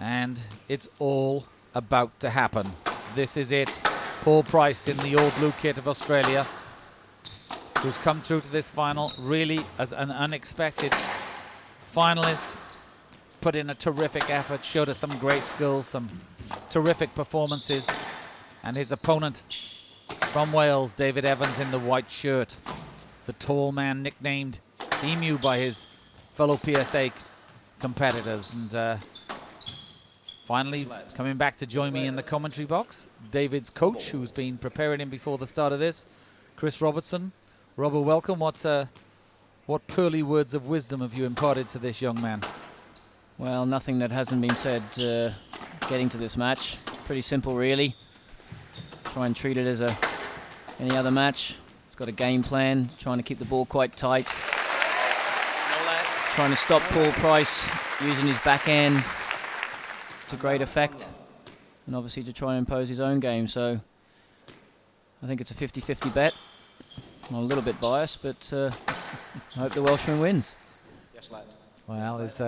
And it's all about to happen. This is it. Paul Price in the all blue kit of Australia, who's come through to this final really as an unexpected finalist, put in a terrific effort, showed us some great skills, some terrific performances. And his opponent from Wales, David Evans, in the white shirt, the tall man nicknamed Emu by his fellow PSA competitors. And finally coming back to join me in the commentary box, David's coach, who's been preparing him before the start of this, Chris Robertson. Robert, welcome. What pearly words of wisdom have you imparted to this young man? Well, nothing that hasn't been said getting to this match. Pretty simple, really. Try and treat it as any other match. He's got a game plan, trying to keep the ball quite tight. Trying to stop Paul Price using his backhand to great effect, and obviously to try and impose his own game. So I think it's a 50-50 bet. I'm a little bit biased, but I hope the Welshman wins. Well, there's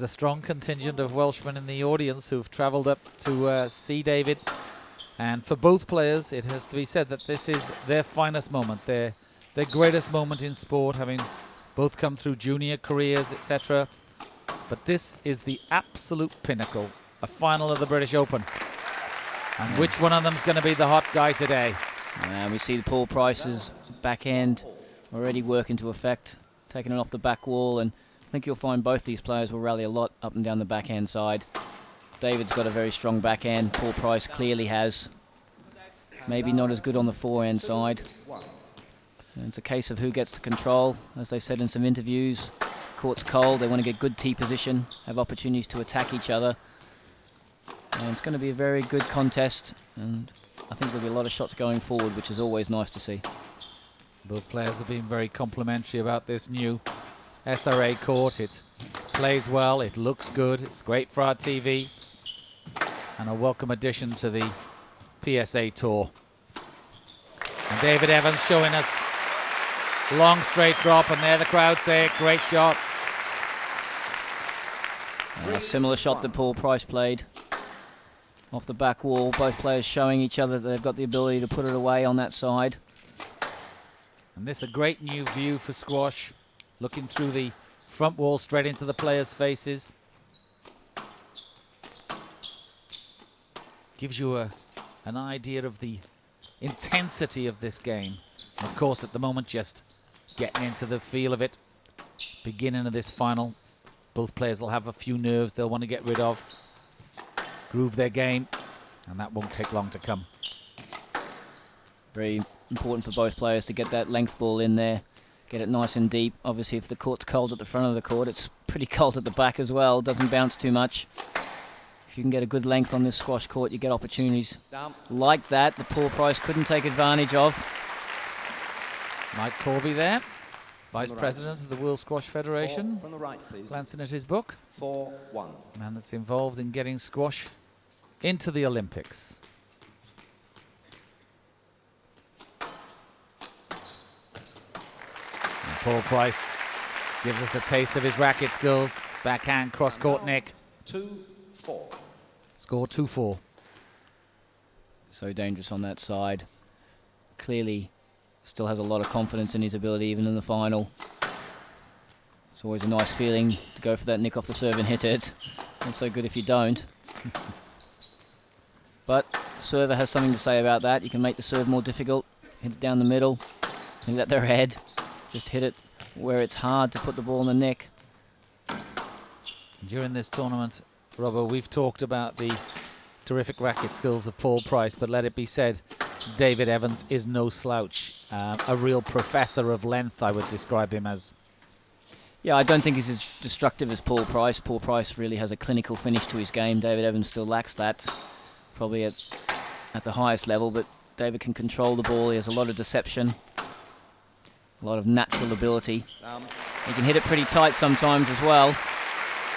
a strong contingent of Welshmen in the audience who've travelled up to see David. And for both players, it has to be said that this is their finest moment, their greatest moment in sport, having both come through junior careers, etc. But this is the absolute pinnacle, a final of the British Open. And which one of them's going to be the hot guy today? And we see the Paul Price's backhand already work into effect, taking it off the back wall, and I think you'll find both these players will rally a lot up and down the backhand side. David's got a very strong backhand. Paul Price clearly has. Maybe not as good on the forehand side. And it's a case of who gets the control. As they've said in some interviews, court's cold, they want to get good tee position, have opportunities to attack each other. And it's going to be a very good contest, and I think there'll be a lot of shots going forward, which is always nice to see. Both players have been very complimentary about this new SRA court. It plays well, it looks good, it's great for our TV, and a welcome addition to the PSA Tour. And David Evans showing us long straight drop, and there the crowd say it, great shot. A similar shot that Paul Price played off the back wall. Both players showing each other that they've got the ability to put it away on that side. And this is a great new view for squash, looking through the front wall straight into the players' faces. Gives you an idea of the intensity of this game. And of course, at the moment, just getting into the feel of it. Beginning of this final, both players will have a few nerves they'll want to get rid of. Groove their game, and that won't take long to come. Very important for both players to get that length ball in there, get it nice and deep. Obviously, if the court's cold at the front of the court, it's pretty cold at the back as well. Doesn't bounce too much. If you can get a good length on this squash court, you get opportunities like that Paul Price couldn't take advantage of. Mike Corby there, Vice President of the World Squash Federation, from the right, please. Glancing at his book. 4-1. Man that's involved in getting squash into the Olympics. And Paul Price gives us a taste of his racket skills. Backhand, cross-court nick. 2-4. Score 2-4. So dangerous on that side. Clearly still has a lot of confidence in his ability even in the final. It's always a nice feeling to go for that nick off the serve and hit it. Not so good if you don't. But the server has something to say about that. You can make the serve more difficult, hit it down the middle, leave it at their head, just hit it where it's hard to put the ball in the neck. During this tournament, Robert, we've talked about the terrific racket skills of Paul Price, but let it be said, David Evans is no slouch. A real professor of length, I would describe him as. Yeah, I don't think he's as destructive as Paul Price. Paul Price really has a clinical finish to his game. David Evans still lacks that, probably at the highest level, but David can control the ball. He has a lot of deception, a lot of natural ability. He can hit it pretty tight sometimes as well.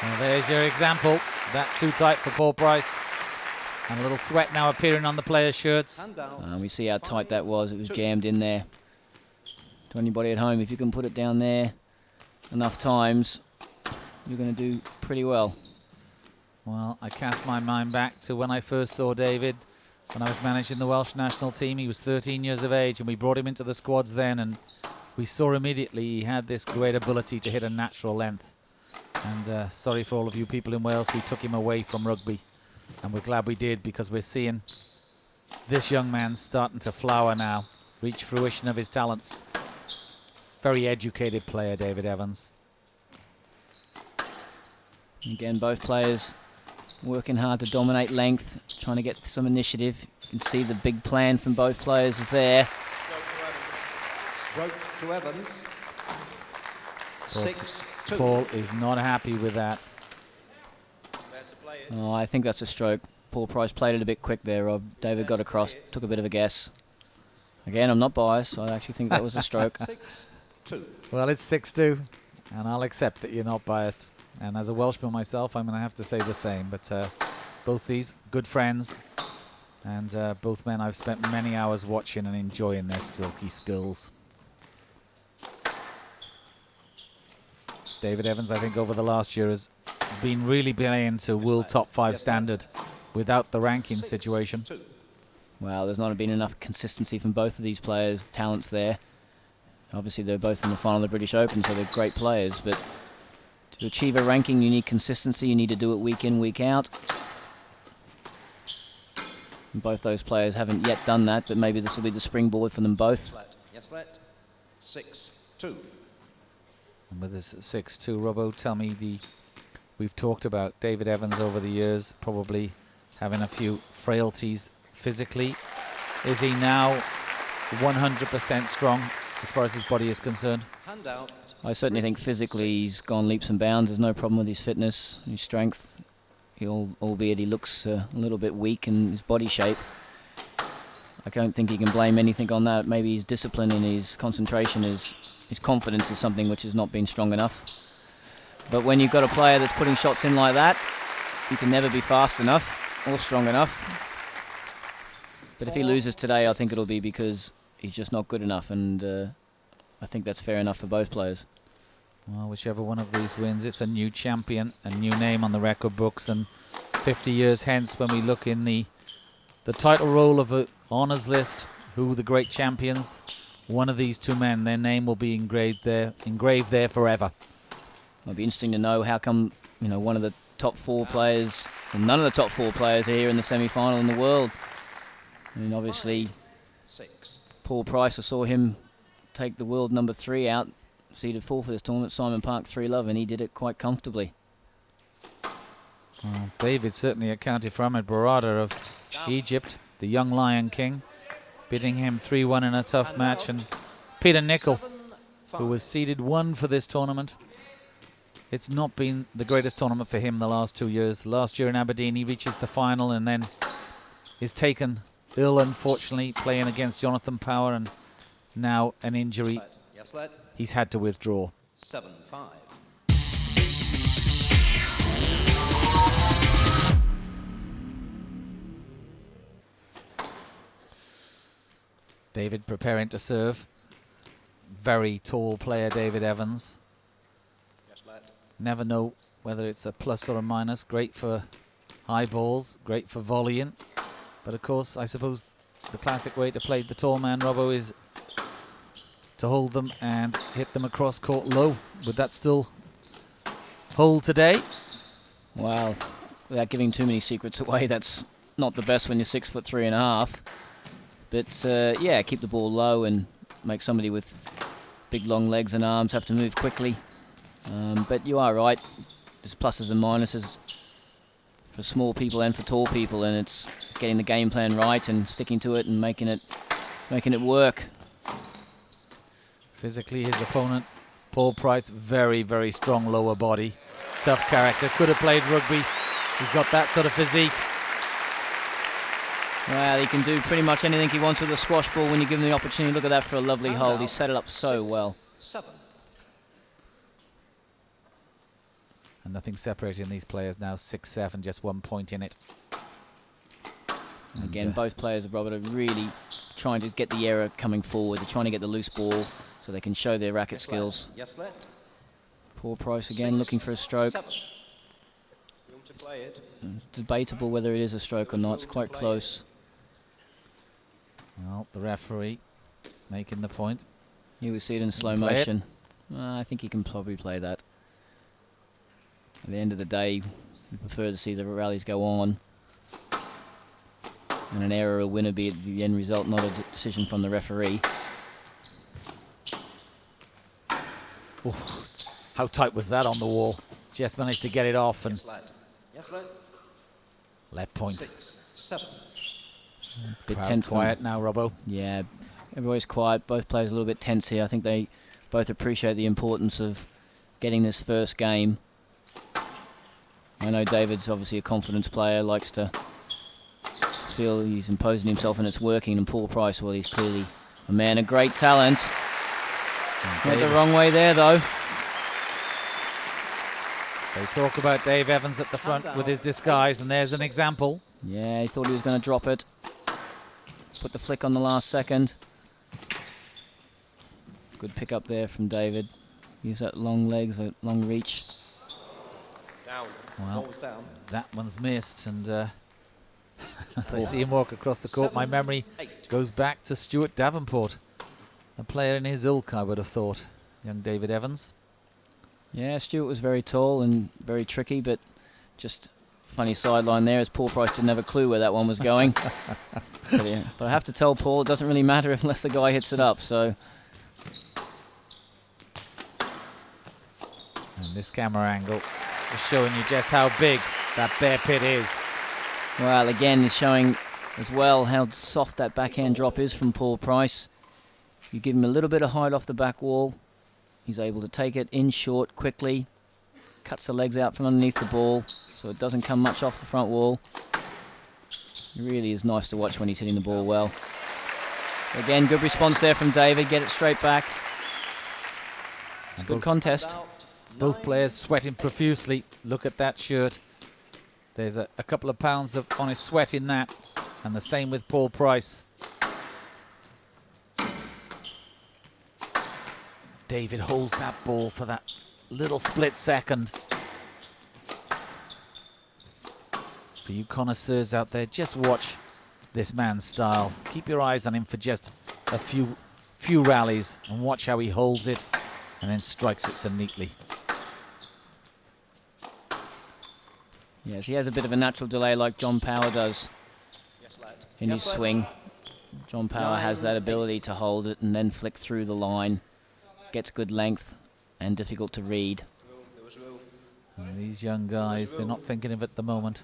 Well, there's your example. That too tight for Paul Price. And a little sweat now appearing on the players' shirts. We see how tight that was. It was jammed in there. To anybody at home, if you can put it down there enough times, you're going to do pretty well. Well, I cast my mind back to when I first saw David, when I was managing the Welsh national team. He was 13 years of age, and we brought him into the squads then, and we saw immediately he had this great ability to hit a natural length. And sorry for all of you people in Wales, we took him away from rugby, and we're glad we did, because we're seeing this young man starting to flower now, reach fruition of his talents. Very educated player, David Evans. Again, both players working hard to dominate length, trying to get some initiative. You can see the big plan from both players is there. Stroke to Evans. 6-2. Paul is not happy with that. Oh, I think that's a stroke. Paul Price played it a bit quick there, Rob. David got across, took a bit of a guess. Again, I'm not biased. I actually think that was a stroke. 6-2. Well, it's 6-2, and I'll accept that you're not biased. And as a Welshman myself, I'm going to have to say the same. But both these good friends, and both men I've spent many hours watching and enjoying their silky skills. David Evans, I think, over the last year has been really playing to world top 5 standard without the ranking situation. Well, there's not been enough consistency from both of these players. Talents there. Obviously, they're both in the final of the British Open, so they're great players. But to achieve a ranking, you need consistency. You need to do it week in, week out. And both those players haven't yet done that, but maybe this will be the springboard for them both. Yes, let. 6-2. And with this 6-2, Robbo, tell me, we've talked about David Evans over the years, probably having a few frailties physically. Is he now 100% strong as far as his body is concerned? Handout. I certainly think physically he's gone leaps and bounds. There's no problem with his fitness, his strength. Albeit he looks a little bit weak in his body shape. I don't think he can blame anything on that. Maybe his discipline and his concentration, his confidence is something which has not been strong enough. But when you've got a player that's putting shots in like that, you can never be fast enough or strong enough. But if he loses today, I think it'll be because he's just not good enough, and I think that's fair enough for both players. Well, whichever one of these wins, it's a new champion, a new name on the record books, and 50 years hence, when we look in the title roll of a honours list, who the great champions, one of these two men, their name will be engraved there forever. It'll be interesting to know how come, you know, one of the top 4 players, or none of the top 4 players are here in the semi-final in the world. I mean, obviously, 6. Paul Price, I saw him take the world number 3 out, seeded 4 for this tournament, Simon Park 3-love, and he did it quite comfortably. Well, David certainly accounted for Ahmed Barada of Egypt, the young Lion King, beating him 3-1 in a tough match, and Peter Nicol, who was seeded 1 for this tournament. It's not been the greatest tournament for him the last 2 years. Last year in Aberdeen, he reaches the final and then is taken ill, unfortunately, playing against Jonathan Power, and now an injury. Yes, let. He's had to withdraw. 7-5. David preparing to serve. Very tall player, David Evans. Yes, let. Never know whether it's a plus or a minus. Great for high balls, great for volleying. But of course, I suppose the classic way to play the tall man, Robbo, is to hold them and hit them across court low. Would that still hold today? Well, without giving too many secrets away, that's not the best when you're 6'3½". But yeah, keep the ball low and make somebody with big long legs and arms have to move quickly. But you are right, there's pluses and minuses for small people and for tall people, and it's getting the game plan right and sticking to it and making it work. Physically, his opponent, Paul Price, very, very strong lower body. Tough character, could have played rugby. He's got that sort of physique. Well, he can do pretty much anything he wants with a squash ball when you give him the opportunity. Look at that for a lovely hold. He set it up so well. 7. And nothing separating these players now. 6-7, just 1 point in it. Again, both players, Robert, are really trying to get the error coming forward. They're trying to get the loose ball so they can show their racket skills. Yes, let. Paul Price again looking for a stroke. 7. to play it. It's debatable whether it is a stroke or not. It's quite close. Well, the referee making the point. Here we see it in slow Play it. motion. I think he can probably play that. At the end of the day, we prefer to see the rallies go on. And an error or winner be the end result, not a decision from the referee. Oof. How tight was that on the wall? Just managed to get it off, and Yes, lad. Yes, lad. left point. 6, 7. Bit Crowd tense. quiet now, Robbo. Yeah, everybody's quiet. Both players a little bit tense here. I think they both appreciate the importance of getting this first game. I know David's obviously a confidence player, likes to feel he's imposing himself and it's working, and Paul Price, well, he's clearly a man of great talent. Went the wrong way there, though. They talk about Dave Evans at the front with his disguise, and there's an example. Yeah, he thought he was going to drop it. Put the flick on the last second. Good pick up there from David. Use that long legs, that long reach. Down. Well, Balls down. that one's missed, and as I see him walk across the court, my memory 8. goes back to Stuart Davenport, a player in his ilk, I would have thought, young David Evans. Yeah, Stuart was very tall and very tricky, but just funny sideline there as Paul Price didn't have a clue where that one was going. But, yeah, but I have to tell Paul it doesn't really matter unless the guy hits it up. So And this camera angle is showing you just how big that bear pit is. well, again, is showing as well how soft that backhand drop is from Paul Price. You give him a little bit of height off the back wall, he's able to take it in short quickly, cuts the legs out from underneath the ball so it doesn't come much off the front wall. It really is nice to watch when he's hitting the ball well. Again, good response there from David, get it straight back. It's a good contest. Both players sweating profusely. Look at that shirt. There's a couple of pounds of honest sweat in that. And the same with Paul Price. David holds that ball for that little split second. For you connoisseurs out there, just watch this man's style. Keep your eyes on him for just a few rallies and watch how he holds it and then strikes it so neatly. Yes, he has a bit of a natural delay like John Power does Yes, lad. in his Yes, lad. swing. John Power has that ability to hold it and then flick through the line. Gets good length and difficult to read. There was room. And these young guys, they're not thinking of it at the moment.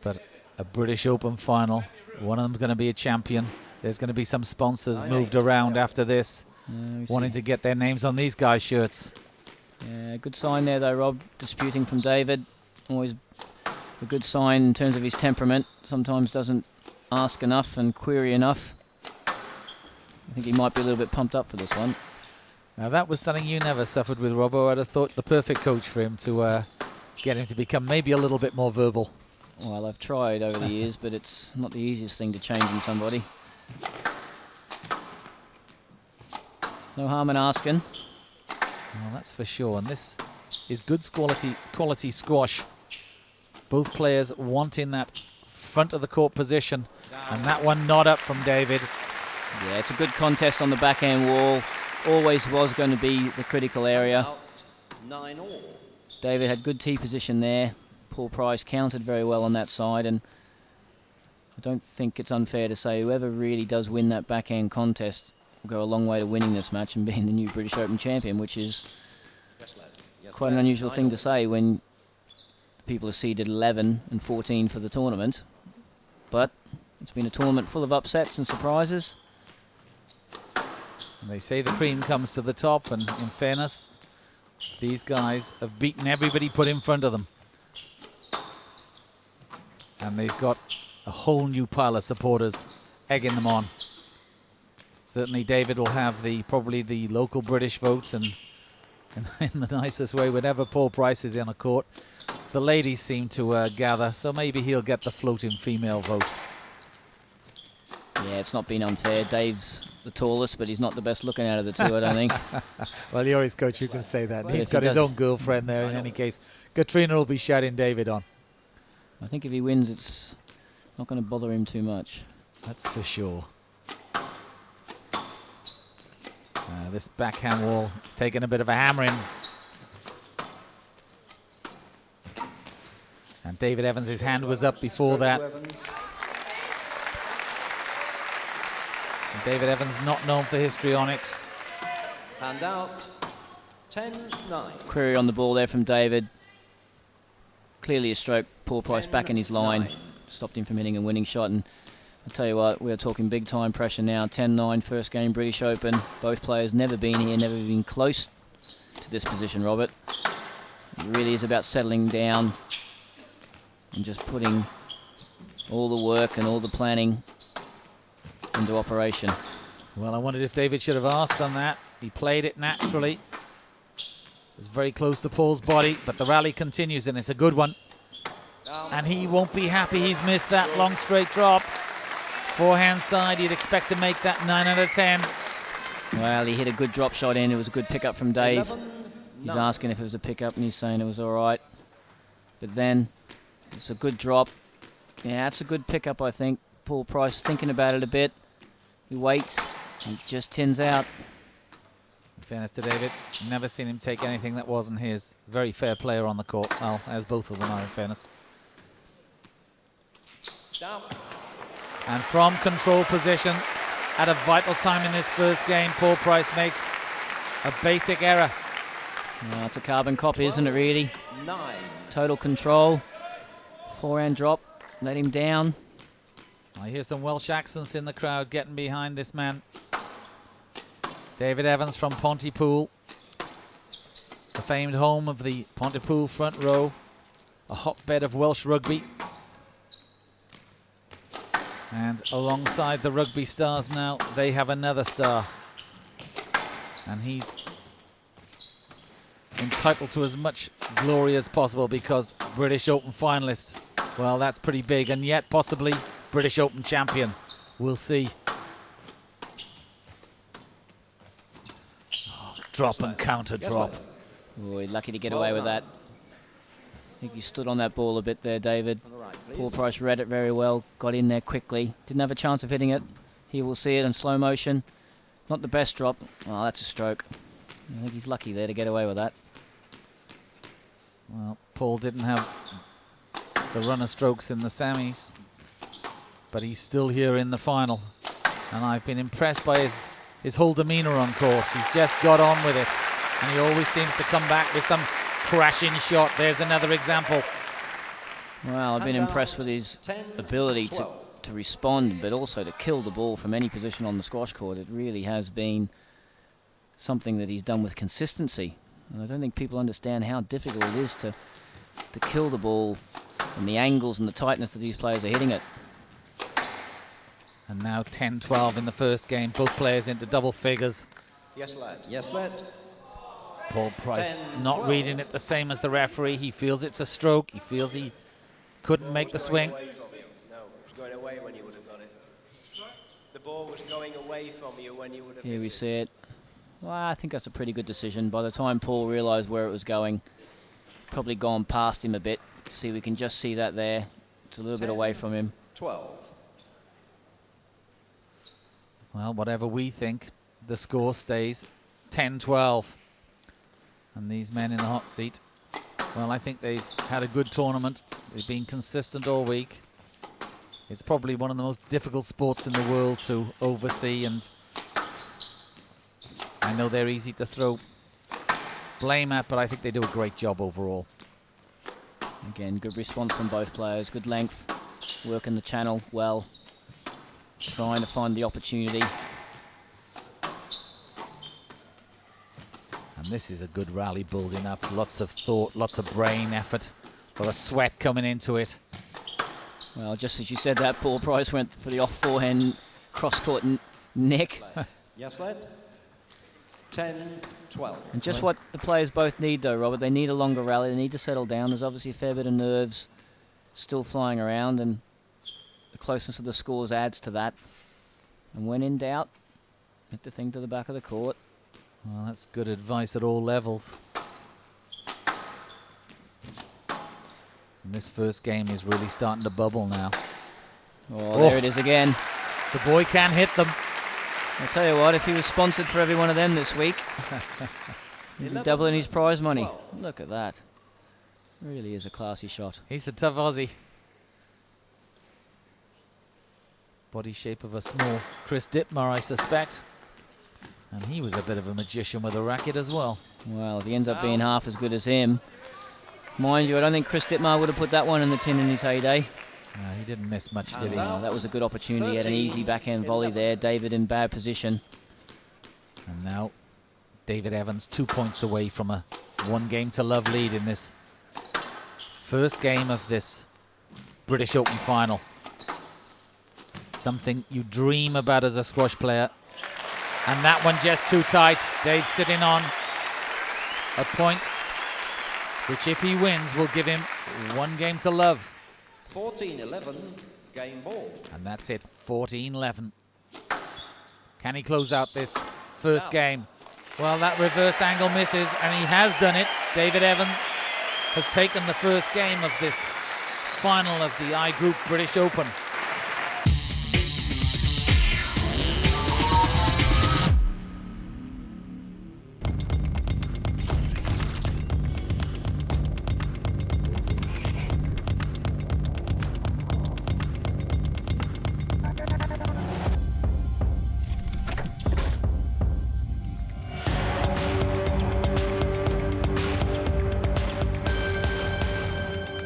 But a British Open final, one of them's going to be a champion. There's going to be some sponsors moved around after this, wanting to get their names on these guys' shirts. Yeah, good sign there though, Rob. Disputing from David. Always a good sign in terms of his temperament. Sometimes doesn't ask enough and query enough. I think he might be a little bit pumped up for this one. Now that was something you never suffered with, Robbo. I'd have thought the perfect coach for him to get him to become maybe a little bit more verbal. Well, I've tried over the years, but it's not the easiest thing to change in somebody. No harm in asking. Well, that's for sure. And this is good quality squash. Both players wanting that front of the court position. And that one not up from David. Yeah, it's a good contest on the backhand wall. Always was going to be the critical area. Out 9 all. David had good tee position there. Paul Price countered very well on that side, and I don't think it's unfair to say whoever really does win that backhand contest will go a long way to winning this match and being the new British Open champion, which is Yes, lad. Yes, quite an lad. unusual 9 thing to all. say when people are seeded 11 and 14 for the tournament. But it's been a tournament full of upsets and surprises. And they say the cream comes to the top, and in fairness, these guys have beaten everybody put in front of them. And they've got a whole new pile of supporters egging them on. Certainly David will have probably the local British vote, and in the nicest way, whenever Paul Price is in a court, the ladies seem to gather, so maybe he'll get the floating female vote. Yeah, it's not been unfair. Dave's the tallest, but he's not the best looking out of the two, I don't think. Well, you're his coach, you can say that. But He's if he got his does- own girlfriend there in any case. Katrina will be shouting David on. I think if he wins, it's not going to bother him too much. That's for sure. This backhand wall is taking a bit of a hammering. And David Evans' hand was up before that. And David Evans not known for histrionics. Hand out. 10-9. Query on the ball there from David. Clearly a stroke. Paul Price back in his line. 10-9. Stopped him from hitting a winning shot. And I'll tell you what, we're talking big time pressure now. 10-9, first game British Open. Both players never been here, never been close to this position, Robert. It really is about settling down and just putting all the work and all the planning into operation. Well, I wondered if David should have asked on that. He played it naturally. It was very close to Paul's body, but the rally continues and it's a good one. And he won't be happy he's missed that long straight drop. Forehand side, you'd expect to make that 9 out of 10. Well, he hit a good drop shot in. It was a good pickup from Dave. 11-9. He's asking if it was a pickup and he's saying it was all right. But then it's a good drop. Yeah, it's a good pickup, I think. Paul Price thinking about it a bit. He waits and just tins out. In fairness to David, never seen him take anything that wasn't his. Very fair player on the court. Well, as both of them are, in fairness. Down. And from control position, at a vital time in this first game, Paul Price makes a basic error. Well, it's a carbon copy, isn't it, really? 9. Total control. Forehand drop. Let him down. I hear some Welsh accents in the crowd getting behind this man. David Evans from Pontypool, the famed home of the Pontypool front row, a hotbed of Welsh rugby. And alongside the rugby stars now, they have another star. And he's entitled to as much glory as possible because British Open finalist. Well, that's pretty big, and yet possibly British Open champion. We'll see. Oh, drop and counter drop. Oh, he's lucky to get away with that. I think you stood on that ball a bit there, David. On the right, please. Paul Price read it very well, got in there quickly. Didn't have a chance of hitting it. Here we'll see it in slow motion. Not the best drop. Oh, that's a stroke. I think he's lucky there to get away with that. Well, Paul didn't have the run of strokes in the semis, but he's still here in the final. And I've been impressed by his whole demeanour on course. He's just got on with it. And he always seems to come back with some crashing shot. There's another example. Well, I've been impressed with his 10, ability 12. to respond, but also to kill the ball from any position on the squash court. It really has been something that he's done with consistency. And I don't think people understand how difficult it is to kill the ball and the angles and the tightness that these players are hitting it. And now 10-12 in the first game. Both players into double figures. Yes, lad. Yes, lad. Paul Price 10, not 12. reading it the same as the referee. He feels it's a stroke. He feels he couldn't make the swing. No, it was going away when you would have got it. The ball was going away from you when you would have Here hit we it. see it. Well, I think that's a pretty good decision. By the time Paul realised where it was going, probably gone past him a bit. See, we can just see that there. It's a little bit 10, away from him. 12. Well, whatever we think, the score stays 10-12. And these men in the hot seat, well, I think they've had a good tournament. They've been consistent all week. It's probably one of the most difficult sports in the world to oversee, and I know they're easy to throw blame at, but I think they do a great job overall. Again, good response from both players. Good length, working the channel well, trying to find the opportunity. And this is a good rally building up. Lots of thought, lots of brain effort, a lot of sweat coming into it. Well, just as you said that, Paul Price went for the off forehand cross-court nick. Yes, lad. 10, 12. And just what the players both need, though, Robert. They need a longer rally. They need to settle down. There's obviously a fair bit of nerves still flying around, and the closeness of the scores adds to that. And when in doubt, hit the thing to the back of the court. Well, that's good advice at all levels. And this first game is really starting to bubble now. Oh, there it is again. The boy can hit them. I'll tell you what, if he was sponsored for every one of them this week, he'd be doubling his prize money. Look at that. Really is a classy shot. He's a tough Aussie. Body shape of a small Chris Dittmar, I suspect. And he was a bit of a magician with a racket as well. Well, if he ends up being half as good as him, mind you, I don't think Chris Dittmar would have put that one in the tin in his heyday. No, he didn't miss much, did he? No, that was a good opportunity. He had an easy backhand volley there. David in bad position. And now David Evans 2 points away from a 1-game-to-love lead in this first game of this British Open final. Something you dream about as a squash player. And that one just too tight. Dave sitting on a point, which if he wins will give him 1 game to love. 14-11, game ball. And that's it, 14-11. Can he close out this first game? Well, that reverse angle misses, and he has done it. David Evans has taken the first game of this final of the I Group British Open.